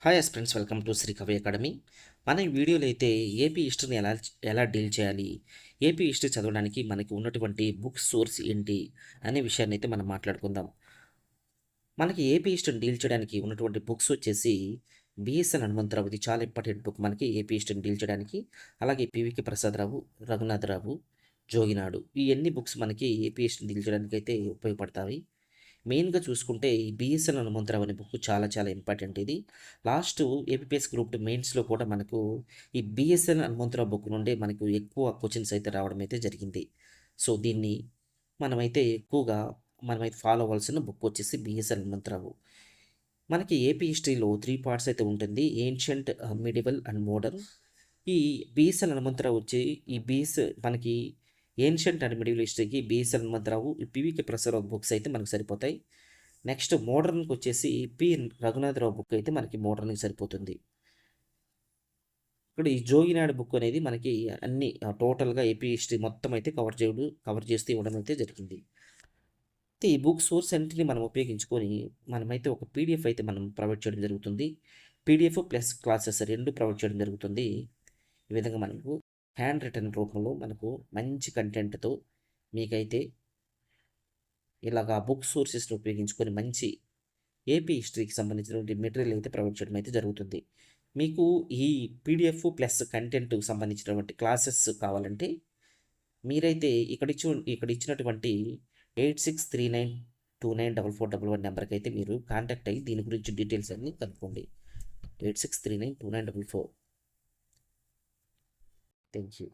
Hi friends, welcome to Sri Kavi academy. మన ఈ వీడియోలో అయితే ఏపీ హిస్టరీని ఎలా ఎలా డీల్ చేయాలి, ఏపీ హిస్టరీ చదవడానికి మనకి ఉన్నటువంటి బుక్ సోర్స్ ఏంటి అనే విషయాన్ని అయితే మనం మాట్లాడుకుందాం. మనకి ఏపీ హిస్టరీని డీల్ చేయడానికి ఉన్నటువంటి బుక్స్ వచ్చేసి బిఎస్ఎన్ హనుమంతరావు, ఇది చాలా ఇంపార్టెంట్ బుక్ మనకి ఏపీ హిస్టరీని డీల్ చేయడానికి. అలాగే పివికే ప్రసాదరావు, రఘునాథరావు, జోగినాడు, ఈ అన్ని బుక్స్ మనకి ఏపీ హిస్టరీని డీల్ చేయడానికి అయితే ఉపయోగపడతాయి. మెయిన్‌గా చూసుకుంటే ఈ బిఎస్ఎన్ హనుమంతరావు అనే బుక్ చాలా చాలా ఇంపార్టెంట్ ఇది. లాస్టు ఏపీపీఎస్ గ్రూప్ 2 మెయిన్స్‌లో కూడా మనకు ఈ బిఎస్ఎన్ హనుమంతరావు బుక్ నుండే మనకు ఎక్కువ క్వెషన్స్ అయితే రావడం అయితే జరిగింది. సో, దీన్ని మనమైతే ఫాలో అవ్వాల్సిన బుక్ వచ్చేసి బిఎస్ఎన్ హనుమంతరావు. మనకి ఏపీ హిస్టరీలో 3 పార్ట్స్ అయితే ఉంటుంది. Ancient, medieval and modern. ఈ బిఎస్ఎన్ హనుమంతరావు వచ్చి ఈ బీఎస్ మనకి ఏన్షియంట్ అండ్ మిడివల్ హిస్టరీకి బిఎస్ఎన్ హనుమంతరావు, ఈ పివికే ప్రసాదరావు బుక్స్ అయితే మనకు సరిపోతాయి. నెక్స్ట్ మోడర్న్‌కి వచ్చేసి పి. రఘునాథరావు బుక్ అయితే మనకి మోడర్న్‌కి సరిపోతుంది. ఇక్కడ ఈ జోగినాడు బుక్ అనేది మనకి అన్ని టోటల్‌గా ఏపీ హిస్టరీ మొత్తం అయితే కవర్ చేస్తూ ఇవ్వడం అయితే జరిగింది. అయితే ఈ బుక్ సోర్స్ అన్నిటిని మనం ఉపయోగించుకొని మనమైతే ఒక పీడిఎఫ్ అయితే మనం ప్రొవైడ్ చేయడం జరుగుతుంది. పీడిఎఫ్ ప్లస్ క్లాసెస్ 2 ప్రొవైడ్ చేయడం జరుగుతుంది. ఈ విధంగా మనకు హ్యాండ్ రిటన్ రూపంలో మనకు మంచి కంటెంట్‌తో మీకైతే ఇలాగా బుక్ సోర్సెస్‌ని ఉపయోగించుకొని మంచి ఏపీ హిస్టరీకి సంబంధించినటువంటి మెటీరియల్ అయితే ప్రొవైడ్ చేయడం అయితే జరుగుతుంది. మీకు ఈ పీడిఎఫ్ ప్లస్ కంటెంట్‌కి సంబంధించినటువంటి క్లాసెస్ కావాలంటే మీరైతే ఇక్కడ ఇచ్చినటువంటి 8639294411 నెంబర్‌కైతే మీరు కాంటాక్ట్ అయ్యి దీని గురించి డీటెయిల్స్ అన్నీ కనుక్కోండి. 86392944. Thank you.